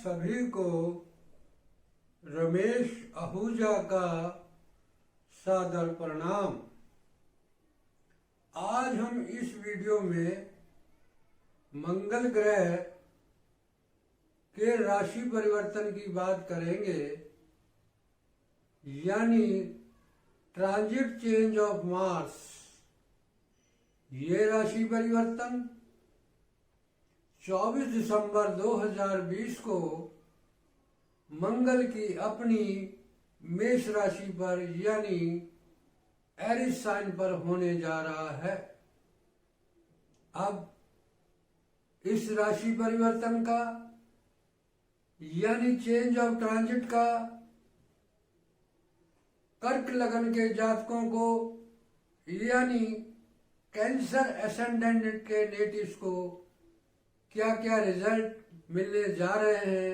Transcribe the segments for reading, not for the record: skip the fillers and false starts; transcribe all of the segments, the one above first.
सभी को रमेश आहूजा का सादर प्रणाम। आज हम इस वीडियो में मंगल ग्रह के राशि परिवर्तन की बात करेंगे, यानी ट्रांजिट चेंज ऑफ मार्स। ये राशि परिवर्तन 24 दिसंबर 2020 को मंगल की अपनी मेष राशि पर यानी एरिस साइन पर होने जा रहा है। अब इस राशि परिवर्तन का यानी चेंज ऑफ ट्रांजिट का कर्क लगन के जातकों को यानी कैंसर एसेंडेंट के नेटिव्स को क्या क्या रिजल्ट मिलने जा रहे हैं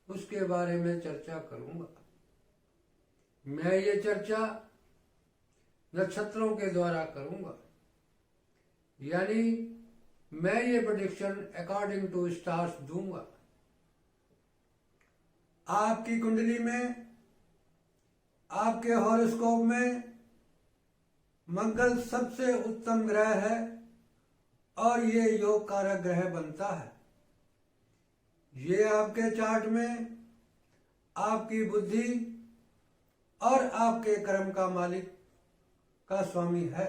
उसके बारे में चर्चा करूंगा। मैं ये चर्चा नक्षत्रों के द्वारा करूंगा, यानी मैं ये प्रेडिक्शन अकॉर्डिंग टू स्टार्स दूंगा। आपकी कुंडली में, आपके हॉरोस्कोप में मंगल सबसे उत्तम ग्रह है और ये योग कारक ग्रह बनता है। ये आपके चार्ट में आपकी बुद्धि और आपके कर्म का मालिक का स्वामी है।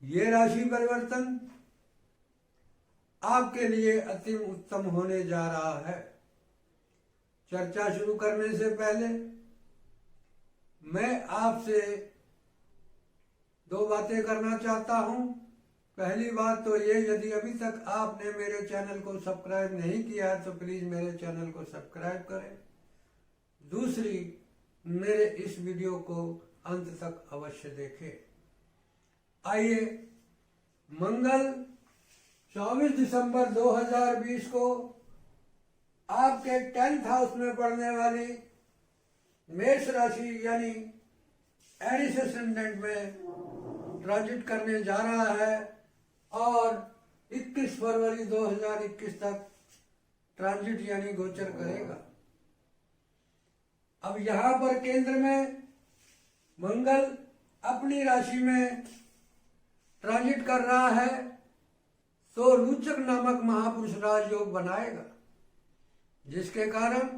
ये राशि परिवर्तन आपके लिए अति उत्तम होने जा रहा है। चर्चा शुरू करने से पहले मैं आपसे दो बातें करना चाहता हूं। पहली बात तो ये, यदि अभी तक आपने मेरे चैनल को सब्सक्राइब नहीं किया तो प्लीज मेरे चैनल को सब्सक्राइब करें। दूसरी, मेरे इस वीडियो को अंत तक अवश्य देखें। आइए, मंगल 24 दिसंबर 2020 को आपके 10th हाउस में पड़ने वाली मेष राशि यानी एरिस एसेंडेंट में ट्रांजिट करने जा रहा है और 21 फरवरी 2021 तक ट्रांजिट यानी गोचर करेगा। अब यहां पर केंद्र में मंगल अपनी राशि में ट्रांजिट कर रहा है तो रुचक नामक महापुरुष राजयोग बनाएगा, जिसके कारण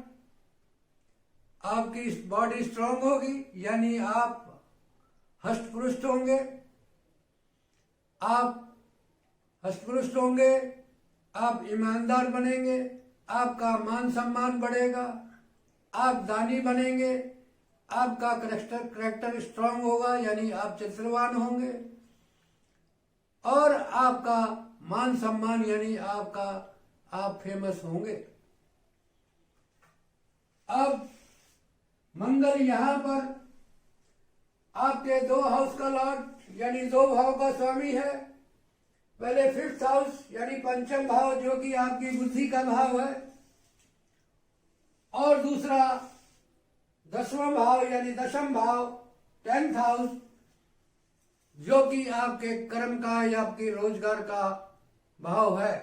आपकी बॉडी स्ट्रांग होगी, यानी आप हष्ट-पुष्ट होंगे। आप हष्ट-पुष्ट होंगे, आप ईमानदार बनेंगे, आपका मान सम्मान बढ़ेगा, आप दानी बनेंगे, आपका करैक्टर स्ट्रांग होगा, यानी आप चरित्रवान होंगे और आपका मान सम्मान यानी आप फेमस होंगे। अब मंगल यहां पर आपके 2 हाउस का लॉर्ड यानी 2 भाव का स्वामी है। पहले 5th हाउस यानी पंचम भाव जो कि आपकी बुद्धि का भाव है, और दूसरा 10वां भाव यानी 10th भाव 10th हाउस जो कि आपके कर्म का या आपके रोजगार का भाव है।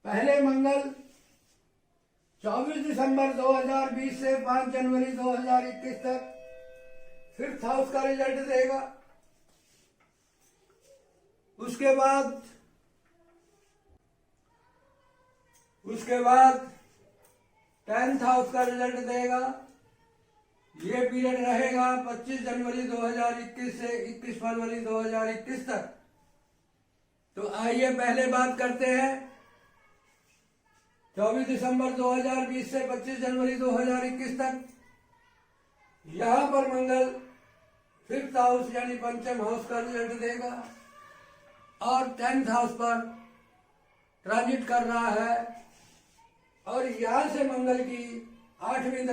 पहले मंगल 24 दिसंबर 2020 से 5 जनवरी 2021 तक 5th हाउस का रिजल्ट देगा। उसके बाद 10th हाउस का रिजल्ट देगा। ये पीरियड रहेगा 25 जनवरी 2021 से 21 फरवरी 2021 तक। तो आइए पहले बात करते हैं 24 दिसंबर 2020 से 25 जनवरी 2021 तक। यहां पर मंगल 5th हाउस यानी पंचम हाउस का रिजल्ट देगा और 10th हाउस पर ट्रांजिट कर रहा है, और यहां से मंगल की 8वीं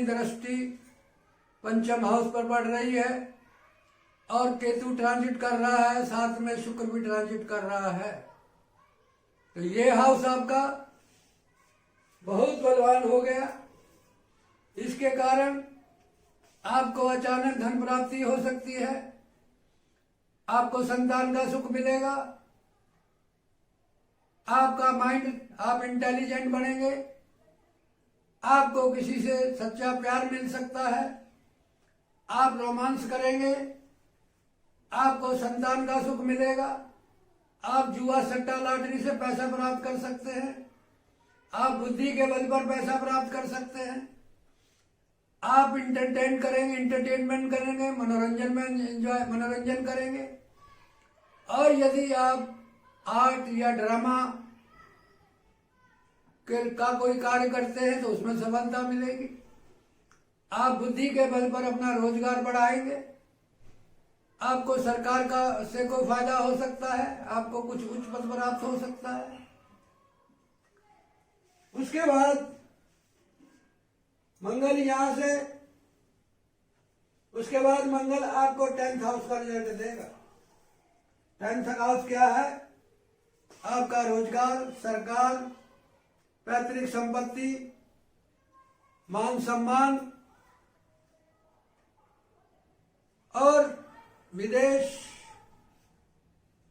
दृष्टि पंचम हाउस पर पड़ रही है और केतु ट्रांजिट कर रहा है, साथ में शुक्र भी ट्रांजिट कर रहा है। तो ये हाउस आपका बहुत बलवान हो गया। इसके कारण आपको अचानक धन प्राप्ति हो सकती है, आपको संतान का सुख मिलेगा, आपका माइंड, आप इंटेलिजेंट बनेंगे, आपको किसी से सच्चा प्यार मिल सकता है, आप रोमांस करेंगे, आपको संतान का सुख मिलेगा, आप जुआ सट्टा लॉटरी से पैसा प्राप्त कर सकते हैं, आप बुद्धि के बल पर पैसा प्राप्त कर सकते हैं, आप एंटरटेनमेंट करेंगे, मनोरंजन करेंगे। और यदि आप आर्ट या ड्रामा का कोई कार्य करते हैं तो उसमें सफलता मिलेगी। आप बुद्धि के बल पर अपना रोजगार बढ़ाएंगे, आपको सरकार का से कोई फायदा हो सकता है, आपको कुछ उच्च पद प्राप्त हो सकता है। उसके बाद मंगल यहां से, उसके बाद मंगल आपको 10th हाउस का रिजल्ट देगा। 10th हाउस क्या है? आपका रोजगार, सरकार, पैतृक संपत्ति, मान सम्मान और विदेश,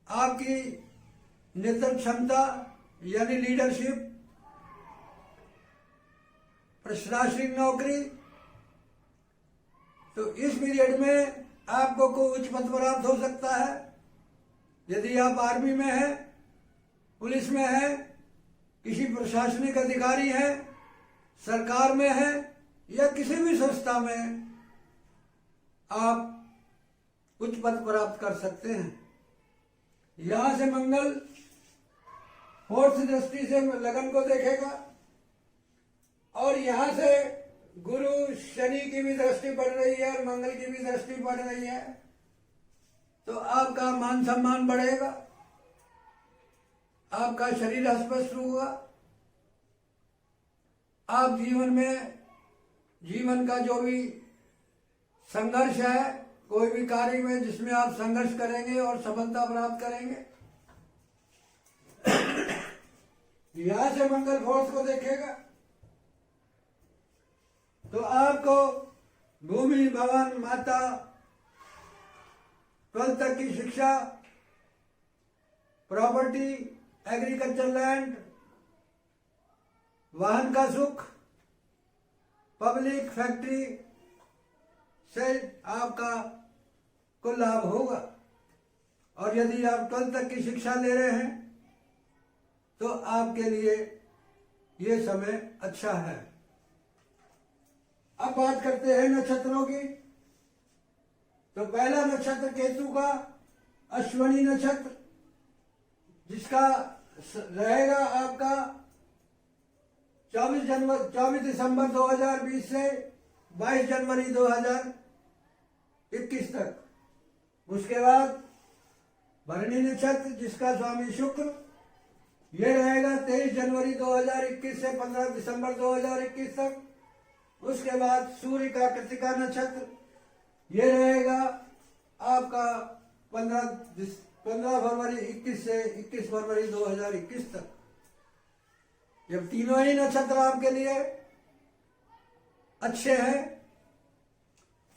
आपकी नेतृत्व क्षमता यानी लीडरशिप, प्रशासनिक नौकरी। तो इस पीरियड में आपको कोई उच्च पद प्राप्त हो सकता है। यदि आप आर्मी में हैं, पुलिस में हैं, किसी प्रशासनिक अधिकारी हैं, सरकार में हैं या किसी भी संस्था में आप उच्च पद प्राप्त कर सकते हैं। यहां से मंगल 4th दृष्टि से लगन को देखेगा और यहां से गुरु शनि की भी दृष्टि पड़ रही है और मंगल की भी दृष्टि पड़ रही है। तो आपका मान सम्मान बढ़ेगा, आपका शरीर स्वस्थ होगा, आप जीवन का जो भी संघर्ष है, कोई भी कार्य में जिसमें आप संघर्ष करेंगे और सफलता प्राप्त करेंगे। यहां से मंगल 4th को देखेगा तो आपको भूमि, भवन, माता, 12th तक की शिक्षा, प्रॉपर्टी, एग्रीकल्चर लैंड, वाहन का सुख, पब्लिक फैक्ट्री से आपका को लाभ होगा। और यदि आप 12th तक की शिक्षा ले रहे हैं तो आपके लिए ये समय अच्छा है। अब बात करते हैं नक्षत्रों की। तो पहला नक्षत्र केतु का अश्विनी नक्षत्र, जिसका रहेगा आपका 24 दिसंबर 2020 से 22 जनवरी 2021 तक। उसके बाद भरणी नक्षत्र, जिसका स्वामी शुक्र, ये रहेगा 23 जनवरी 2021 से 15 दिसंबर 2021 तक। उसके बाद सूर्य का कृतिका नक्षत्र, ये रहेगा आपका 15 फरवरी 21 से 21 फरवरी 2021 तक। जब तीनों ही नक्षत्र आपके लिए अच्छे हैं।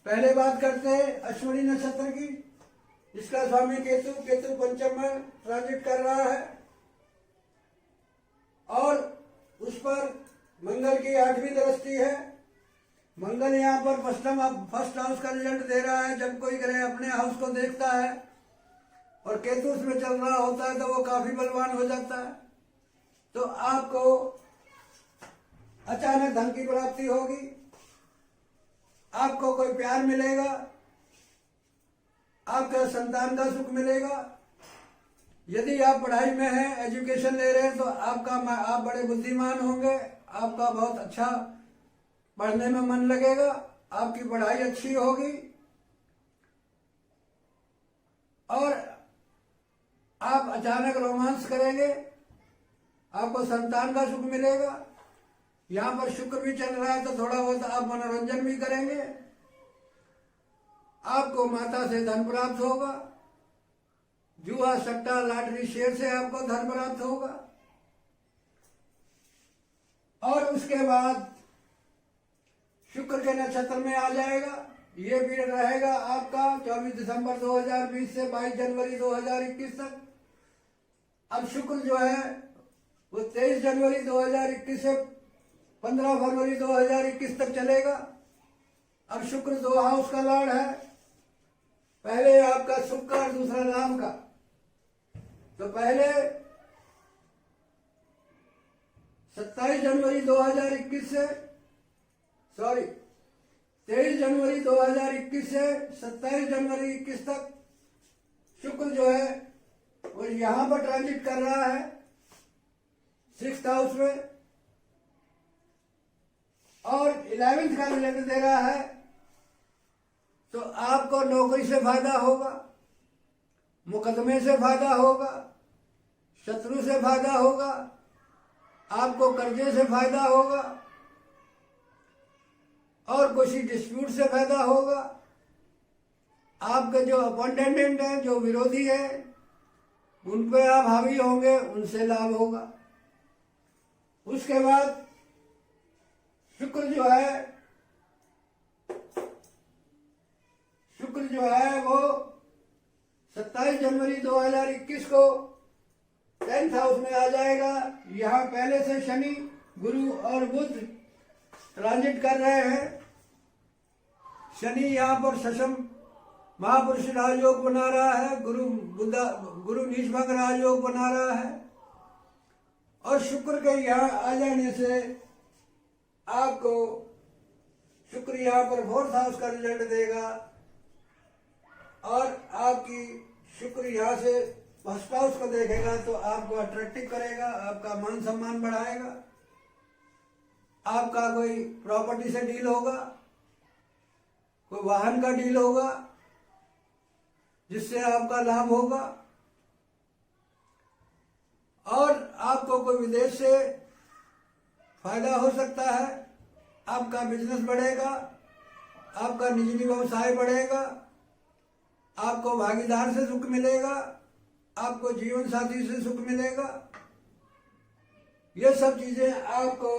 पहले बात करते हैं अश्विनी नक्षत्र की, जिसका स्वामी केतु पंचम में ट्रांजिट कर रहा है और उस पर मंगल की 8वीं दृष्टि है। मंगल यहाँ पर फर्स्ट हाउस का रिजल्ट दे रहा है। जब कोई ग्रह अपने हाउस को देखता है और केतु उसमें चल रहा होता है तो वो काफी बलवान हो जाता है। तो आपको अचानक धन की प्राप्ति होगी, आपको कोई प्यार मिलेगा, आपका संतान का सुख मिलेगा। यदि आप पढ़ाई में हैं, एजुकेशन ले रहे हैं तो आप बड़े बुद्धिमान होंगे, आपका बहुत अच्छा पढ़ने में मन लगेगा, आपकी पढ़ाई अच्छी होगी और आप अचानक रोमांस करेंगे, आपको संतान का सुख मिलेगा। यहाँ पर शुक्र भी चल रहा है तो थोड़ा बहुत आप मनोरंजन भी करेंगे। आपको माता से धन प्राप्त होगा, जुआ सट्टा लॉटरी शेयर से आपको धन प्राप्त होगा। और उसके बाद शुक्र के नक्षत्र में आ जाएगा। ये पीरियड रहेगा आपका 24 दिसंबर 2020 से 22 जनवरी 2021 तक। अब शुक्र जो है वो 23 जनवरी 2021 से 15 फरवरी 2021 तक चलेगा। अब शुक्र 2 हाउस का लॉर्ड है, पहले आपका सुख का और दूसरा लाभ का। तो पहले 27 जनवरी 2021 से 23 जनवरी 2021 से 27 जनवरी 21 तक शुक्र जो है वो यहां पर ट्रांजिट कर रहा है 6th हाउस में, और 11th का रिजल्ट दे रहा है। तो आपको नौकरी से फायदा होगा, मुकदमे से फायदा होगा, शत्रु से फायदा होगा, आपको कर्जे से फायदा होगा, और किसी डिस्प्यूट से फायदा होगा। आपके जो अपोनेंट हैं, जो विरोधी हैं, उन पे आप हावी होंगे, उनसे लाभ होगा। उसके बाद शुक्र जो है वो 27 जनवरी 2021 को 10th हाउस में आ जाएगा। यहाँ पहले से शनि, गुरु और बुध ट्रांजिट कर रहे हैं। शनि यहाँ पर शशम महापुरुष राजयोग बना रहा है, गुरु नीचभंग राजयोग बना रहा है, और शुक्र के यहाँ आ जाने से आपको शुक्र यहाँ पर 4th हाउस का रिजल्ट देगा, और आपकी शुक्र यहाँ से 1st हाउस को देखेगा तो आपको अट्रैक्टिव करेगा, आपका मान सम्मान बढ़ाएगा, आपका कोई प्रॉपर्टी से डील होगा, कोई वाहन का डील होगा जिससे आपका लाभ होगा, और आपको कोई विदेश से फायदा हो सकता है। आपका बिजनेस बढ़ेगा, आपका निजी व्यवसाय बढ़ेगा, आपको भागीदार से सुख मिलेगा, आपको जीवन साथी से सुख मिलेगा। ये सब चीजें आपको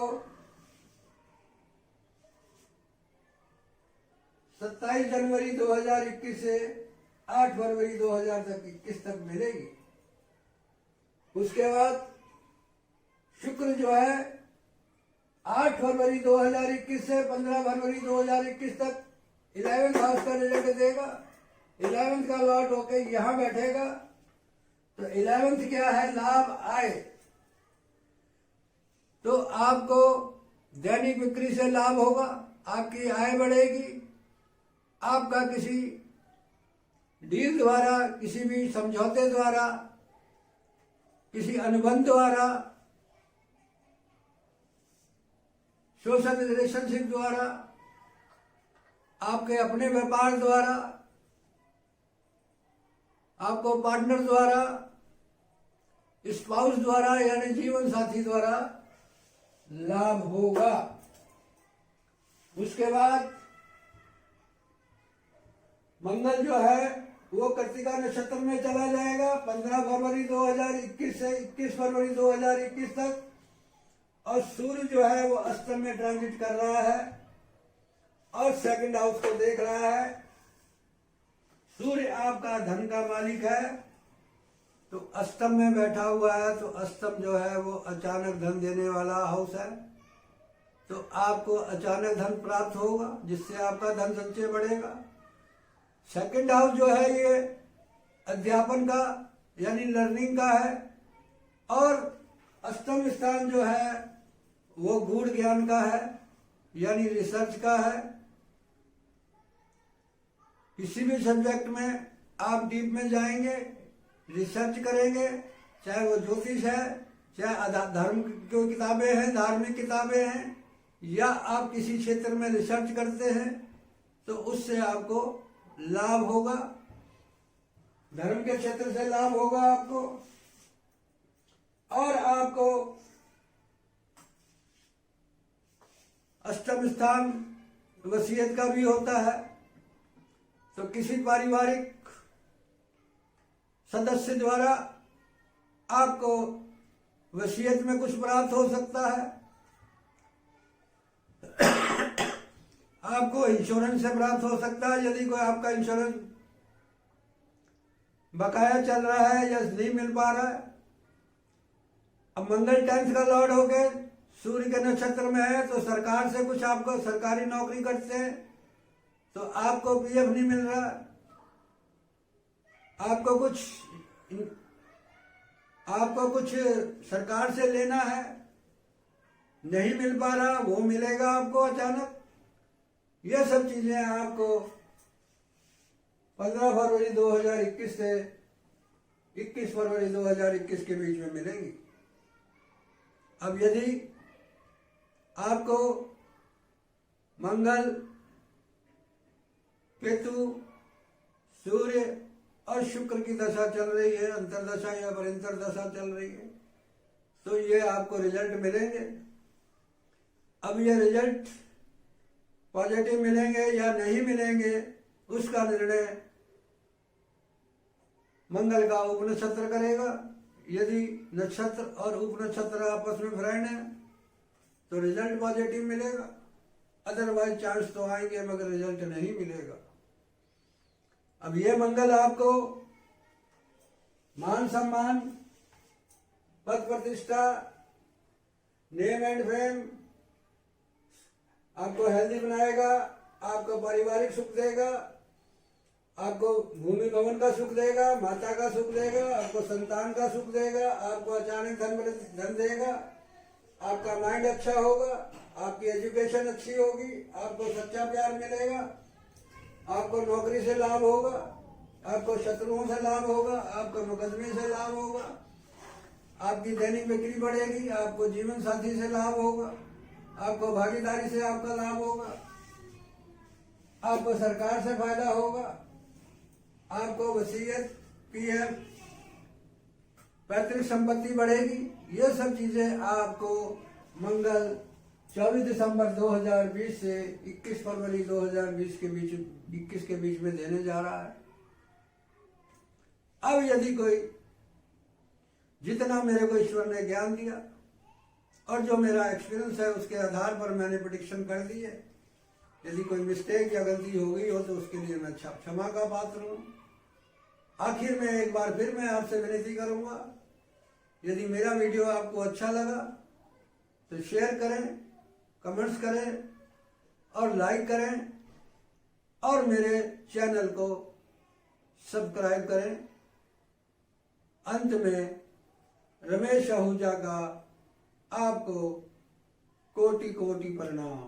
27 जनवरी 2021 से 8 फरवरी 2021 तक मिलेगी। उसके बाद शुक्र जो है 8 फरवरी 2021 से 15 फरवरी 2021 तक 11th हाउस का रिजल्ट देगा। 11th का लॉर्ड होके यहां बैठेगा। तो 11th क्या है? लाभ, आय। तो आपको दैनिक बिक्री से लाभ होगा, आपकी आय बढ़ेगी, आपका किसी डील द्वारा, किसी भी समझौते द्वारा, किसी अनुबंध द्वारा, सोशल रिलेशनशिप द्वारा, आपके अपने व्यापार द्वारा, आपको पार्टनर द्वारा, स्पाउस द्वारा यानी जीवन साथी द्वारा लाभ होगा। उसके बाद मंगल जो है वो कृतिका नक्षत्र में चला जाएगा 15 फरवरी 2021 से 21 फरवरी 2021 तक, और सूर्य जो है वो अष्टम में ट्रांजिट कर रहा है और 2nd हाउस को देख रहा है। सूर्य आपका धन का मालिक है, तो अष्टम में बैठा हुआ है, तो अष्टम जो है वो अचानक धन देने वाला हाउस है। तो आपको अचानक धन प्राप्त होगा, जिससे आपका धन संचय बढ़ेगा। 2nd हाउस जो है ये अध्यापन का यानी लर्निंग का है, और अष्टम स्थान जो है वो गूढ़ ज्ञान का है यानी रिसर्च का है। किसी भी सब्जेक्ट में आप डीप में जाएंगे, रिसर्च करेंगे, चाहे वो ज्योतिष है, चाहे धर्म की किताबें हैं, धार्मिक किताबें हैं, या आप किसी क्षेत्र में रिसर्च करते हैं, तो उससे आपको लाभ होगा। धर्म के क्षेत्र से लाभ होगा आपको, और आपको अष्टम स्थान वसीयत का भी होता है। तो किसी पारिवारिक सदस्य द्वारा आपको वसीयत में कुछ प्राप्त हो सकता है। आपको इंश्योरेंस से प्राप्त हो सकता है, यदि कोई आपका इंश्योरेंस बकाया चल रहा है या नहीं मिल पा रहा है। अब मंगल 10th का लॉर्ड हो गए, सूर्य के नक्षत्र में है, तो सरकार से कुछ आपको सरकारी नौकरी करते हैं तो आपको पीएफ नहीं मिल रहा, आपको कुछ सरकार से लेना है, नहीं मिल पा रहा, वो मिलेगा आपको अचानक। ये सब चीजें आपको 15 फरवरी 2021 से 21 फरवरी 2021 के बीच में मिलेंगी। अब यदि आपको मंगल, केतु, सूर्य और शुक्र की दशा चल रही है, अंतरदशा या परिंतर दशा चल रही है, तो ये आपको रिजल्ट मिलेंगे। अब ये रिजल्ट पॉजिटिव मिलेंगे या नहीं मिलेंगे उसका निर्णय मंगल का उपनक्षत्र करेगा। यदि नक्षत्र और उपनक्षत्र आपस में फ्रेंड है तो रिजल्ट पॉजिटिव मिलेगा, अदरवाइज चांस तो आएंगे मगर रिजल्ट नहीं मिलेगा। अब ये मंगल आपको मान सम्मान, पद प्रतिष्ठा, नेम एंड फेम, आपको हेल्दी बनाएगा, आपको पारिवारिक सुख देगा, आपको भूमि भवन का सुख देगा, माता का सुख देगा, आपको संतान का सुख देगा, आपको अचानक धन देगा, आपका माइंड अच्छा होगा, आपकी एजुकेशन अच्छी होगी, आपको सच्चा प्यार मिलेगा, आपको नौकरी से लाभ होगा, आपको शत्रुओं से लाभ होगा, आपको मुकदमे से लाभ होगा, आपकी दैनिक बिक्री बढ़ेगी, आपको जीवन साथी से लाभ होगा, आपको भागीदारी से आपका लाभ होगा, आपको सरकार से फायदा होगा, आपको वसीयत, पीएफ, पैतृक संपत्ति बढ़ेगी। ये सब चीजें आपको मंगल 24 दिसंबर 2020 से 21 फरवरी 2020 के बीच 21 के बीच में देने जा रहा है। अब यदि कोई, जितना मेरे को ईश्वर ने ज्ञान दिया और जो मेरा एक्सपीरियंस है उसके आधार पर मैंने प्रेडिक्शन कर दी है, यदि कोई मिस्टेक या गलती हो गई हो तो उसके लिए मैं क्षमा का पात्र हूँ। आखिर में एक बार फिर मैं आपसे विनती करूंगा, यदि मेरा वीडियो आपको अच्छा लगा तो शेयर करें, कमेंट्स करें और लाइक करें और मेरे चैनल को सब्सक्राइब करें। अंत में रमेश आहूजा का आपको कोटि कोटि प्रणाम।